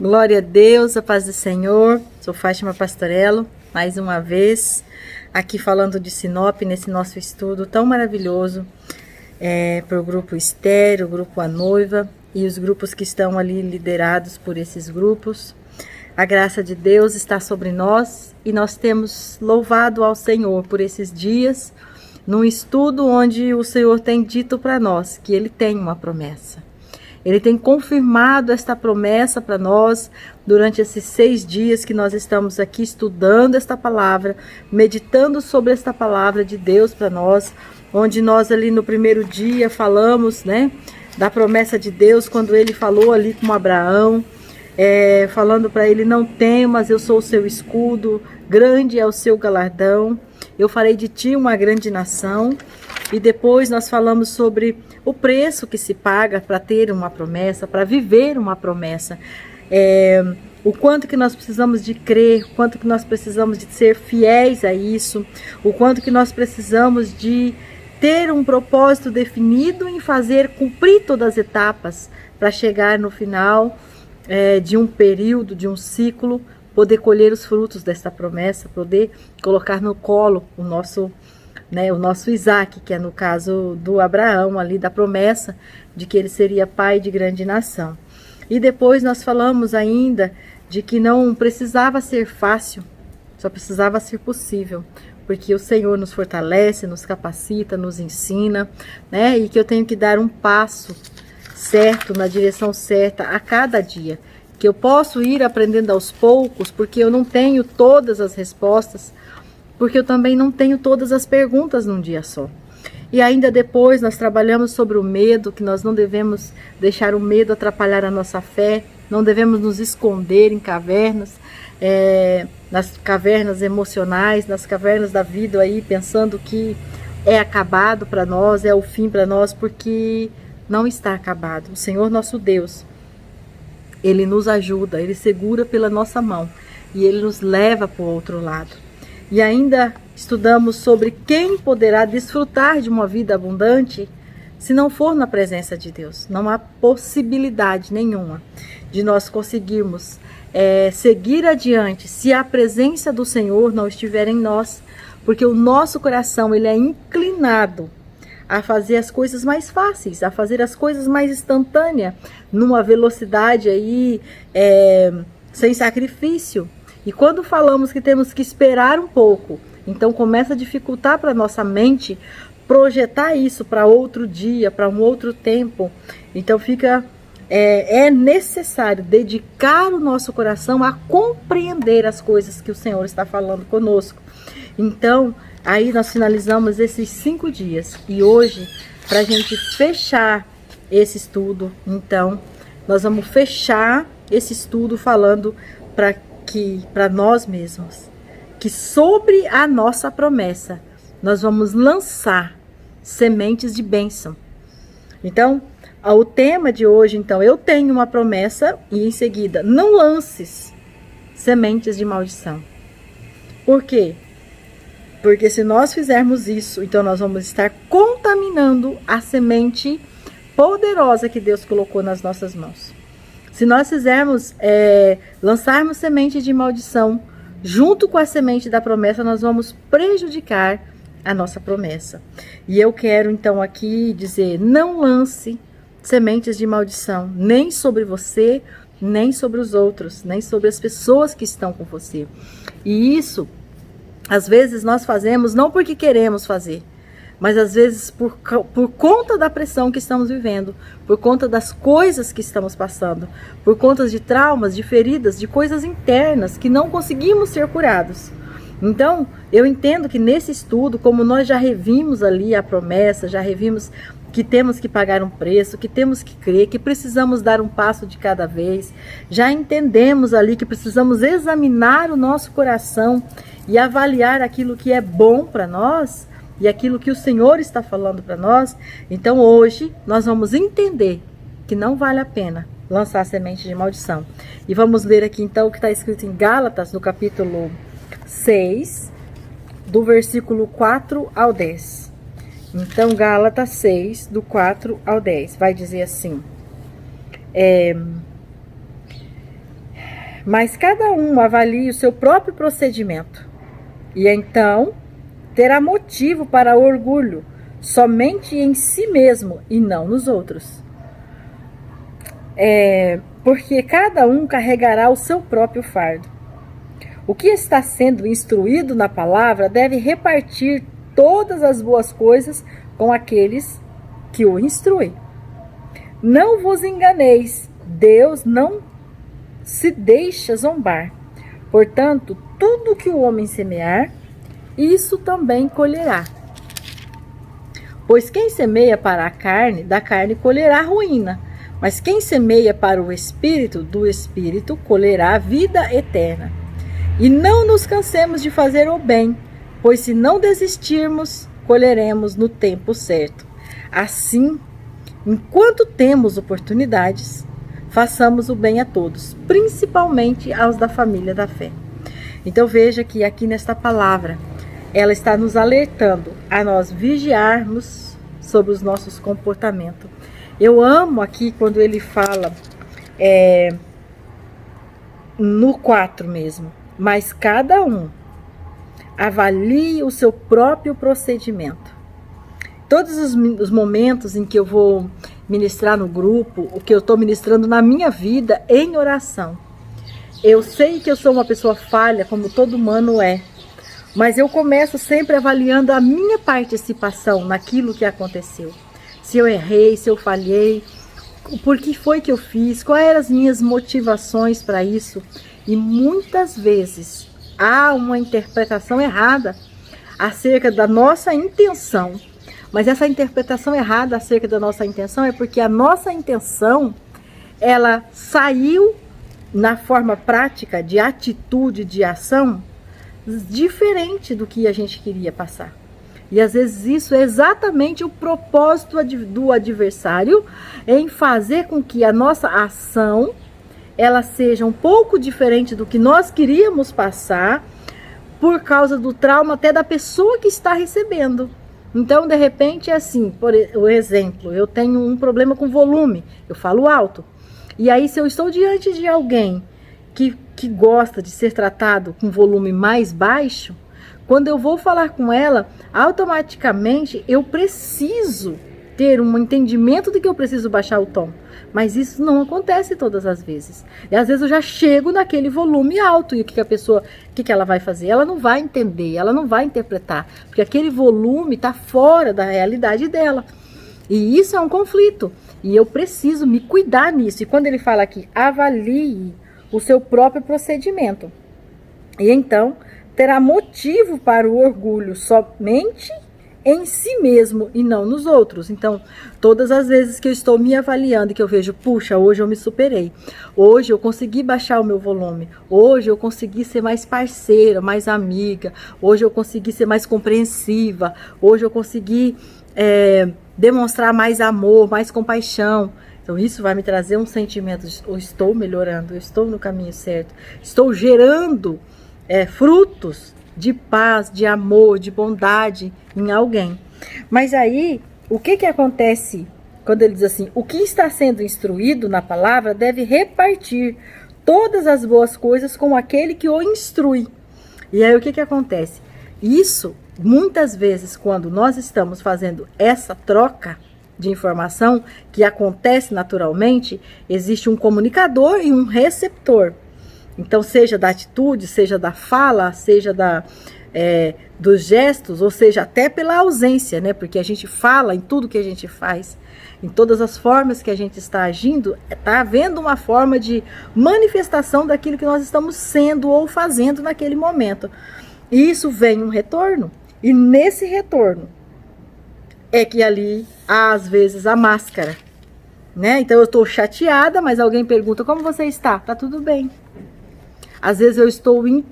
Glória a Deus, a paz do Senhor. Sou Fátima Pastorello, mais uma vez, aqui falando de Sinop, nesse nosso estudo tão maravilhoso, para o grupo Estéreo, o grupo A Noiva e os grupos que estão ali liderados por esses grupos. A graça de Deus está sobre nós e nós temos louvado ao Senhor por esses dias, num estudo onde o Senhor tem dito para nós que Ele tem uma promessa. Ele tem confirmado esta promessa para nós durante esses 6 dias que nós estamos aqui estudando esta palavra, meditando sobre esta palavra de Deus para nós, onde nós ali no primeiro dia falamos, da promessa de Deus, quando ele falou ali com Abraão, falando para ele: não temas, eu sou o seu escudo, grande é o seu galardão, eu farei de ti uma grande nação. E depois nós falamos sobre o preço que se paga para ter uma promessa, para viver uma promessa. O quanto que nós precisamos de crer, o quanto que nós precisamos de ser fiéis a isso, o quanto que nós precisamos de ter um propósito definido em fazer cumprir todas as etapas para chegar no final de um período, de um ciclo, poder colher os frutos dessa promessa, poder colocar no colo o nosso Isaac, que é no caso do Abraão, ali da promessa de que ele seria pai de grande nação. E depois nós falamos ainda de que não precisava ser fácil, só precisava ser possível, porque o Senhor nos fortalece, nos capacita, nos ensina, e que eu tenho que dar um passo certo, na direção certa a cada dia, que eu posso ir aprendendo aos poucos, porque eu não tenho todas as respostas, porque eu também não tenho todas as perguntas num dia só. E ainda depois nós trabalhamos sobre o medo, que nós não devemos deixar o medo atrapalhar a nossa fé, não devemos nos esconder em cavernas, nas cavernas emocionais, nas cavernas da vida aí, pensando que é acabado para nós, é o fim para nós, porque não está acabado. O Senhor nosso Deus, Ele nos ajuda, Ele segura pela nossa mão e Ele nos leva para o outro lado. E ainda estudamos sobre quem poderá desfrutar de uma vida abundante se não for na presença de Deus. Não há possibilidade nenhuma de nós conseguirmos seguir adiante se a presença do Senhor não estiver em nós, porque o nosso coração ele é inclinado a fazer as coisas mais fáceis, a fazer as coisas mais instantâneas, numa velocidade aí sem sacrifício. E quando falamos que temos que esperar um pouco, então começa a dificultar para a nossa mente projetar isso para outro dia, para um outro tempo. Então é necessário dedicar o nosso coração a compreender as coisas que o Senhor está falando conosco. Então, aí nós finalizamos esses 5 dias. E hoje, para a gente fechar esse estudo, então, nós vamos fechar esse estudo falando para nós mesmos, que sobre a nossa promessa nós vamos lançar sementes de bênção. Então, o tema de hoje, então, eu tenho uma promessa, e em seguida, não lances sementes de maldição. Por quê? Porque se nós fizermos isso, então nós vamos estar contaminando a semente poderosa que Deus colocou nas nossas mãos. Se nós fizermos, lançarmos semente de maldição, junto com a semente da promessa, nós vamos prejudicar a nossa promessa. E eu quero então aqui dizer: não lance sementes de maldição, nem sobre você, nem sobre os outros, nem sobre as pessoas que estão com você. E isso, às vezes nós fazemos não porque queremos fazer, mas às vezes por conta da pressão que estamos vivendo, por conta das coisas que estamos passando, por conta de traumas, de feridas, de coisas internas que não conseguimos ser curados. Então, eu entendo que nesse estudo, como nós já revimos ali a promessa, já revimos que temos que pagar um preço, que temos que crer, que precisamos dar um passo de cada vez, já entendemos ali que precisamos examinar o nosso coração e avaliar aquilo que é bom para nós, e aquilo que o Senhor está falando para nós. Então hoje nós vamos entender que não vale a pena lançar semente de maldição. E vamos ler aqui então o que está escrito em Gálatas, no capítulo 6, do versículo 4 ao 10. Então Gálatas 6, do 4 ao 10, vai dizer assim: mas cada um avalie o seu próprio procedimento. E então terá motivo para orgulho somente em si mesmo e não nos outros. Porque cada um carregará o seu próprio fardo. O que está sendo instruído na palavra deve repartir todas as boas coisas com aqueles que o instruem. Não vos enganeis, Deus não se deixa zombar. Portanto, tudo que o homem semear, isso também colherá. Pois quem semeia para a carne, da carne colherá ruína. Mas quem semeia para o Espírito, do Espírito colherá vida eterna. E não nos cansemos de fazer o bem, pois se não desistirmos, colheremos no tempo certo. Assim, enquanto temos oportunidades, façamos o bem a todos, principalmente aos da família da fé. Então veja que aqui nesta palavra, ela está nos alertando a nós vigiarmos sobre os nossos comportamentos. Eu amo aqui quando ele fala, no 4 mesmo, mas cada um avalie o seu próprio procedimento. Todos os momentos em que eu vou ministrar no grupo, o que eu estou ministrando na minha vida em oração. Eu sei que eu sou uma pessoa falha, como todo humano é, mas eu começo sempre avaliando a minha participação naquilo que aconteceu. Se eu errei, se eu falhei, por que foi que eu fiz, quais eram as minhas motivações para isso. E muitas vezes há uma interpretação errada acerca da nossa intenção. Mas essa interpretação errada acerca da nossa intenção é porque a nossa intenção, ela saiu na forma prática de atitude, de ação, diferente do que a gente queria passar. E às vezes isso é exatamente o propósito do adversário, em fazer com que a nossa ação, ela seja um pouco diferente do que nós queríamos passar, por causa do trauma até da pessoa que está recebendo. Então, de repente, é assim, por exemplo, eu tenho um problema com volume, eu falo alto. E aí, se eu estou diante de alguém que gosta de ser tratado com volume mais baixo, quando eu vou falar com ela, automaticamente eu preciso ter um entendimento de que eu preciso baixar o tom. Mas isso não acontece todas as vezes. E às vezes eu já chego naquele volume alto. E o que a pessoa, o que ela vai fazer? Ela não vai entender, ela não vai interpretar. Porque aquele volume está fora da realidade dela. E isso é um conflito. E eu preciso me cuidar nisso. E quando ele fala aqui, avalie o seu próprio procedimento. E então, terá motivo para o orgulho somente em si mesmo e não nos outros. Então, todas as vezes que eu estou me avaliando e que eu vejo, puxa, hoje eu me superei, hoje eu consegui baixar o meu volume, hoje eu consegui ser mais parceira, mais amiga, hoje eu consegui ser mais compreensiva, hoje eu consegui demonstrar mais amor, mais compaixão. Então isso vai me trazer um sentimento de eu estou melhorando, eu estou no caminho certo, estou gerando frutos de paz, de amor, de bondade em alguém. Mas aí, o que acontece quando ele diz assim, o que está sendo instruído na palavra deve repartir todas as boas coisas com aquele que o instrui. E aí o que acontece? Isso, muitas vezes, quando nós estamos fazendo essa troca de informação, que acontece naturalmente, existe um comunicador e um receptor. Então, seja da atitude, seja da fala, seja dos gestos, ou seja, até pela ausência, né? Porque a gente fala em tudo que a gente faz, em todas as formas que a gente está agindo, está havendo uma forma de manifestação daquilo que nós estamos sendo ou fazendo naquele momento. E isso vem um retorno, e nesse retorno é que ali há, às vezes, a máscara, né? Então, eu estou chateada, mas alguém pergunta, como você está? Tá tudo bem. Às vezes eu estou em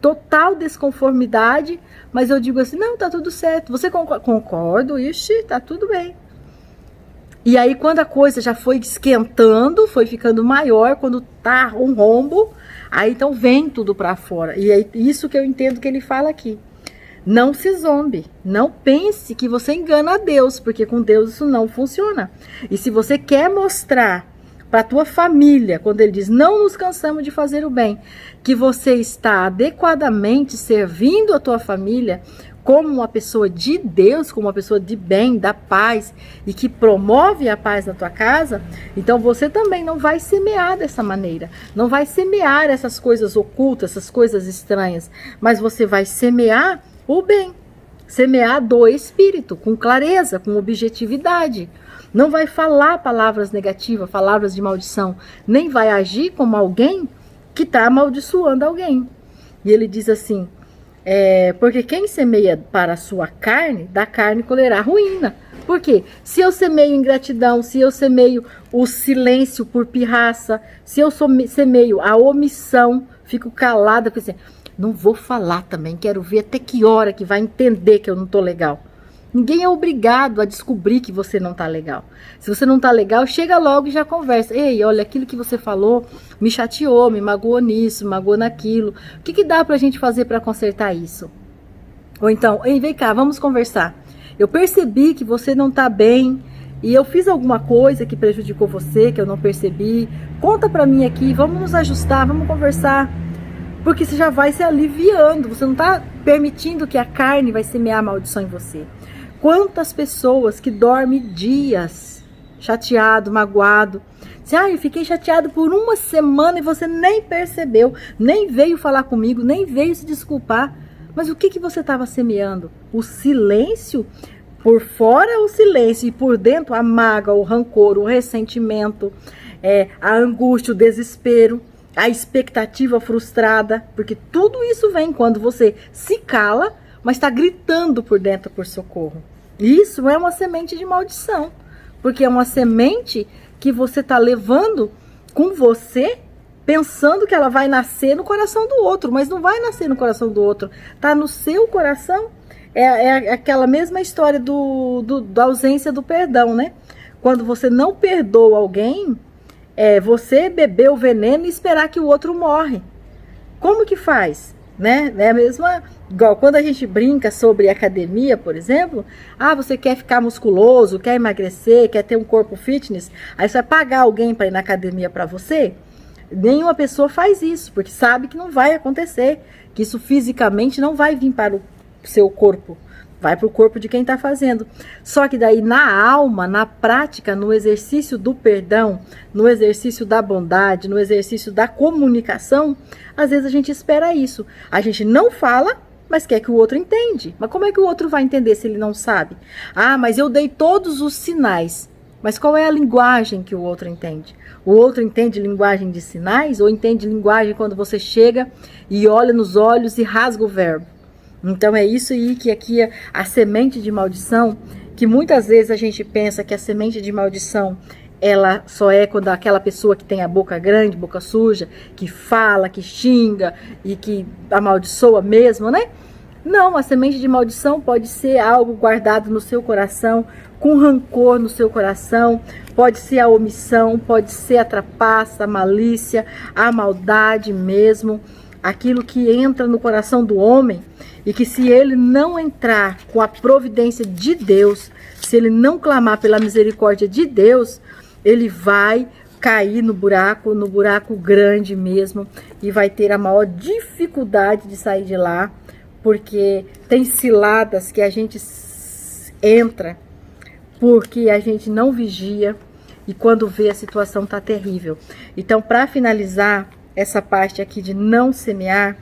total desconformidade, mas eu digo assim, não, tá tudo certo. Você concordo? Ixi, tá tudo bem. E aí quando a coisa já foi esquentando, foi ficando maior, quando tá um rombo, aí então vem tudo para fora. E é isso que eu entendo que ele fala aqui. Não se zombe, não pense que você engana a Deus, porque com Deus isso não funciona. E se você quer mostrar para a tua família, quando ele diz, não nos cansamos de fazer o bem, que você está adequadamente servindo a tua família como uma pessoa de Deus, como uma pessoa de bem, da paz, e que promove a paz na tua casa, então você também não vai semear dessa maneira, não vai semear essas coisas ocultas, essas coisas estranhas, mas você vai semear o bem, semear do Espírito, com clareza, com objetividade. Não vai falar palavras negativas, palavras de maldição, nem vai agir como alguém que está amaldiçoando alguém. E ele diz assim, porque quem semeia para a sua carne, da carne colherá ruína. Por quê? Se eu semeio ingratidão, se eu semeio o silêncio por pirraça, se eu semeio a omissão, fico calada, porque assim, não vou falar também, quero ver até que hora que vai entender que eu não estou legal. Ninguém é obrigado a descobrir que você não está legal. Se você não está legal, chega logo e já conversa. Ei, olha, aquilo que você falou me chateou, me magoou nisso, magoou naquilo. O que dá pra gente fazer para consertar isso? Ou então, ei, vem cá, vamos conversar. Eu percebi que você não está bem e eu fiz alguma coisa que prejudicou você, que eu não percebi. Conta pra mim aqui, vamos nos ajustar, vamos conversar. Porque você já vai se aliviando, você não está permitindo que a carne vai semear maldição em você. Quantas pessoas que dormem dias chateado, magoado. Eu fiquei chateado por uma semana e você nem percebeu, nem veio falar comigo, nem veio se desculpar. Mas o que você estava semeando? O silêncio? Por fora o silêncio e por dentro a mágoa, o rancor, o ressentimento, a angústia, o desespero, a expectativa frustrada. Porque tudo isso vem quando você se cala, mas está gritando por dentro por socorro. Isso é uma semente de maldição, porque é uma semente que você está levando com você, pensando que ela vai nascer no coração do outro, mas não vai nascer no coração do outro, está no seu coração. É aquela mesma história da ausência do perdão, né? Quando você não perdoa alguém, você beber o veneno e esperar que o outro morre. Como que faz? Né? É a mesma, igual quando a gente brinca sobre academia, por exemplo, você quer ficar musculoso, quer emagrecer, quer ter um corpo fitness, aí você vai pagar alguém para ir na academia para você? Nenhuma pessoa faz isso, porque sabe que não vai acontecer, que isso fisicamente não vai vir para o seu corpo, vai para o corpo de quem está fazendo. Só que daí na alma, na prática, no exercício do perdão, no exercício da bondade, no exercício da comunicação, às vezes a gente espera isso. A gente não fala, mas quer que o outro entende. Mas como é que o outro vai entender se ele não sabe? Mas eu dei todos os sinais. Mas qual é a linguagem que o outro entende? O outro entende linguagem de sinais ou entende linguagem quando você chega e olha nos olhos e rasga o verbo? Então é isso aí que aqui a semente de maldição, que muitas vezes a gente pensa que a semente de maldição, ela só é quando aquela pessoa que tem a boca grande, boca suja, que fala, que xinga e que amaldiçoa mesmo, né? Não, a semente de maldição pode ser algo guardado no seu coração, com rancor no seu coração, pode ser a omissão, pode ser a trapaça, a malícia, a maldade mesmo, aquilo que entra no coração do homem e que se ele não entrar com a providência de Deus, se ele não clamar pela misericórdia de Deus, ele vai cair no buraco grande mesmo e vai ter a maior dificuldade de sair de lá, porque tem ciladas que a gente entra porque a gente não vigia e quando vê a situação tá terrível. Então, para finalizar essa parte aqui de não semear,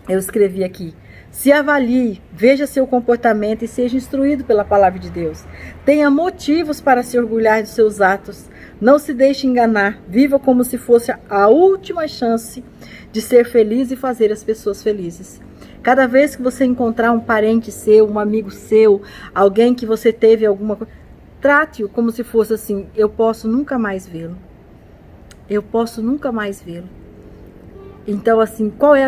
eu escrevi aqui: se avalie, veja seu comportamento e seja instruído pela palavra de Deus. Tenha motivos para se orgulhar dos seus atos. Não se deixe enganar. Viva como se fosse a última chance de ser feliz e fazer as pessoas felizes. Cada vez que você encontrar um parente seu, um amigo seu, alguém que você teve alguma coisa, trate-o como se fosse assim: eu posso nunca mais vê-lo. Eu posso nunca mais vê-lo. Então, assim, qual é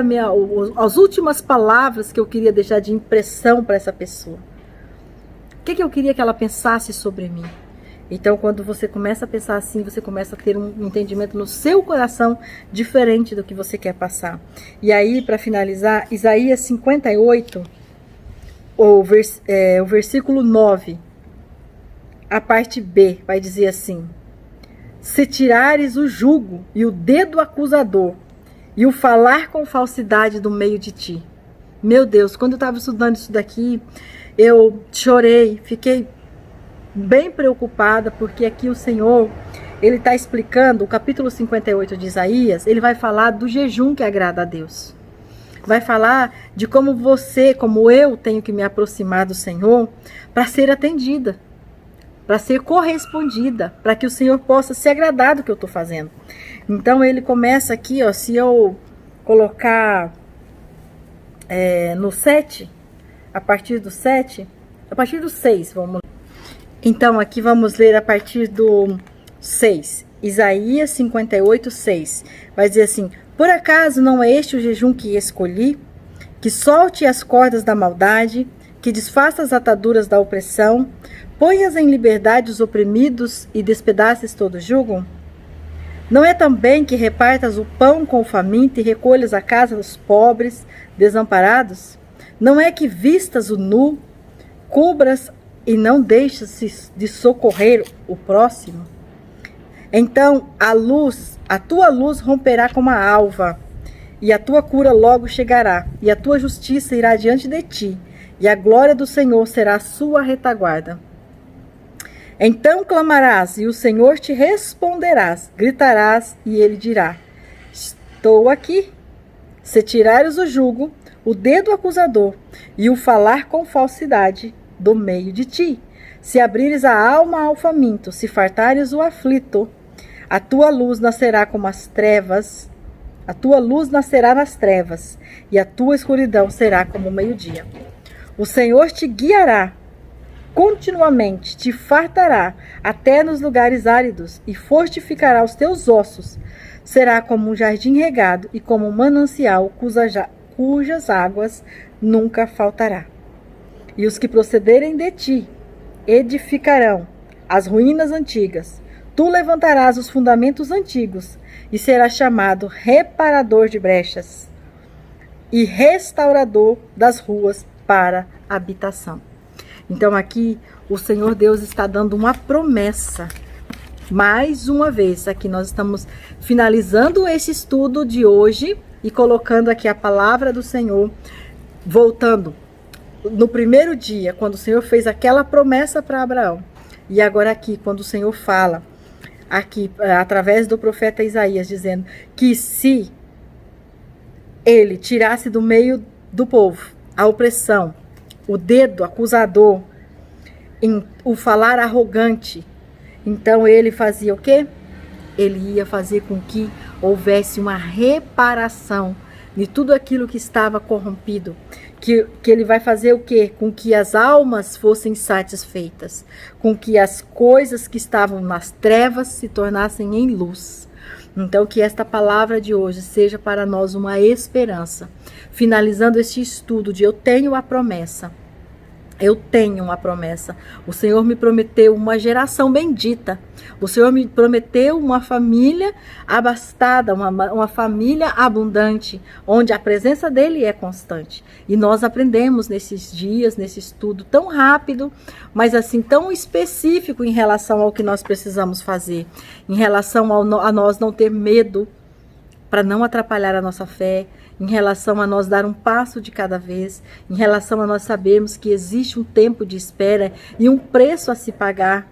as últimas palavras que eu queria deixar de impressão para essa pessoa? O que eu queria que ela pensasse sobre mim? Então, quando você começa a pensar assim, você começa a ter um entendimento no seu coração diferente do que você quer passar. E aí, para finalizar, Isaías 58, o versículo 9, a parte B, vai dizer assim: se tirares o jugo e o dedo acusador e o falar com falsidade do meio de ti. Meu Deus, quando eu estava estudando isso daqui, eu chorei, fiquei bem preocupada, porque aqui o Senhor, ele está explicando, o capítulo 58 de Isaías, ele vai falar do jejum que agrada a Deus. Vai falar de como você, como eu, tenho que me aproximar do Senhor para ser atendida, para ser correspondida, para que o Senhor possa se agradar do que eu estou fazendo. Então ele começa aqui, ó, se eu colocar no 7, a partir do 7, a partir do 6, vamos. Então aqui vamos ler a partir do 6, Isaías 58, 6, vai dizer assim: por acaso não é este o jejum que escolhi, que solte as cordas da maldade, que desfaça as ataduras da opressão, ponhas em liberdade os oprimidos e despedaces todo jugo? Não é também que repartas o pão com o faminto e recolhas a casa dos pobres, desamparados? Não é que vistas o nu, cubras e não deixas de socorrer o próximo? Então a tua luz romperá como a alva, e a tua cura logo chegará, e a tua justiça irá diante de ti, e a glória do Senhor será a sua retaguarda. Então clamarás, e o Senhor te responderás, gritarás, e ele dirá: estou aqui. Se tirares o jugo, o dedo acusador, e o falar com falsidade do meio de ti, se abrires a alma ao faminto, se fartares o aflito, a tua luz nascerá como as trevas, a tua luz nascerá nas trevas, e a tua escuridão será como o meio-dia. O Senhor te guiará continuamente, te fartará até nos lugares áridos, e fortificará os teus ossos. Será como um jardim regado e como um manancial cujas águas nunca faltará. E os que procederem de ti edificarão as ruínas antigas. Tu levantarás os fundamentos antigos e serás chamado reparador de brechas e restaurador das ruas para habitação. Então aqui o Senhor Deus está dando uma promessa. Mais uma vez, aqui nós estamos finalizando esse estudo de hoje e colocando aqui a palavra do Senhor, voltando no primeiro dia, quando o Senhor fez aquela promessa para Abraão. E agora aqui, quando o Senhor fala, aqui, através do profeta Isaías, dizendo que se ele tirasse do meio do povo a opressão, o dedo acusador, o falar arrogante, então ele fazia o quê? Ele ia fazer com que houvesse uma reparação de tudo aquilo que estava corrompido. Que ele vai fazer o quê? Com que as almas fossem satisfeitas. Com que as coisas que estavam nas trevas se tornassem em luz. Então que esta palavra de hoje seja para nós uma esperança. Finalizando este estudo de eu tenho a promessa. Eu tenho uma promessa. O Senhor me prometeu uma geração bendita. O Senhor me prometeu uma família abastada, uma família abundante, onde a presença dele é constante. E nós aprendemos nesses dias, nesse estudo tão rápido, mas assim tão específico em relação ao que nós precisamos fazer, em relação a nós não ter medo para não atrapalhar a nossa fé, em relação a nós dar um passo de cada vez, em relação a nós sabermos que existe um tempo de espera e um preço a se pagar,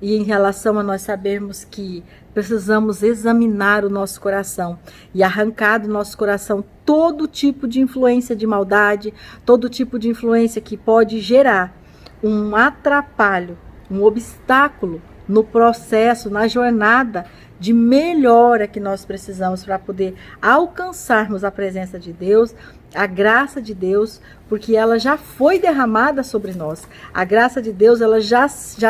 e em relação a nós sabermos que precisamos examinar o nosso coração e arrancar do nosso coração todo tipo de influência de maldade, todo tipo de influência que pode gerar um atrapalho, um obstáculo no processo, na jornada de melhora que nós precisamos para poder alcançarmos a presença de Deus, a graça de Deus, porque ela já foi derramada sobre nós. A graça de Deus, ela já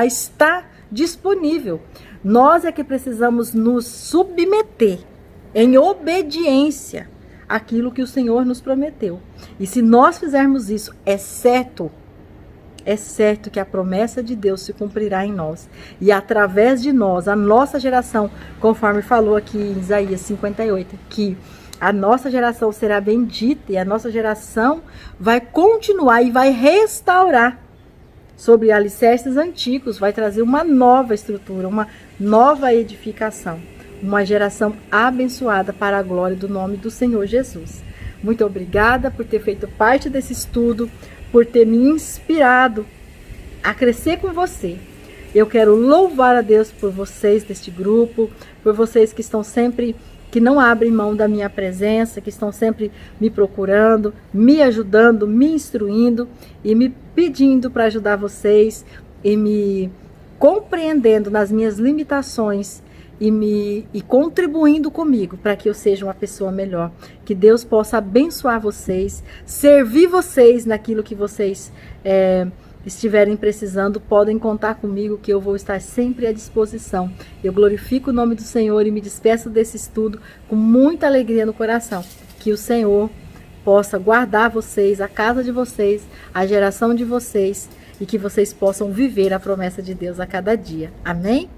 está disponível. Nós é que precisamos nos submeter em obediência àquilo que o Senhor nos prometeu. E se nós fizermos isso, é certo que a promessa de Deus se cumprirá em nós. E através de nós, a nossa geração, conforme falou aqui em Isaías 58, que a nossa geração será bendita e a nossa geração vai continuar e vai restaurar sobre alicerces antigos, vai trazer uma nova estrutura, uma nova edificação, uma geração abençoada para a glória do nome do Senhor Jesus. Muito obrigada por ter feito parte desse estudo, por ter me inspirado a crescer com você. Eu quero louvar a Deus por vocês deste grupo, por vocês que estão sempre, que não abrem mão da minha presença, que estão sempre me procurando, me ajudando, me instruindo e me pedindo para ajudar vocês e me compreendendo nas minhas limitações e contribuindo comigo para que eu seja uma pessoa melhor. Que Deus possa abençoar vocês, servir vocês naquilo que vocês estiverem precisando. Podem contar comigo que eu vou estar sempre à disposição. Eu glorifico o nome do Senhor e me despeço desse estudo com muita alegria no coração. Que o Senhor possa guardar vocês, a casa de vocês, a geração de vocês, e que vocês possam viver a promessa de Deus a cada dia. Amém?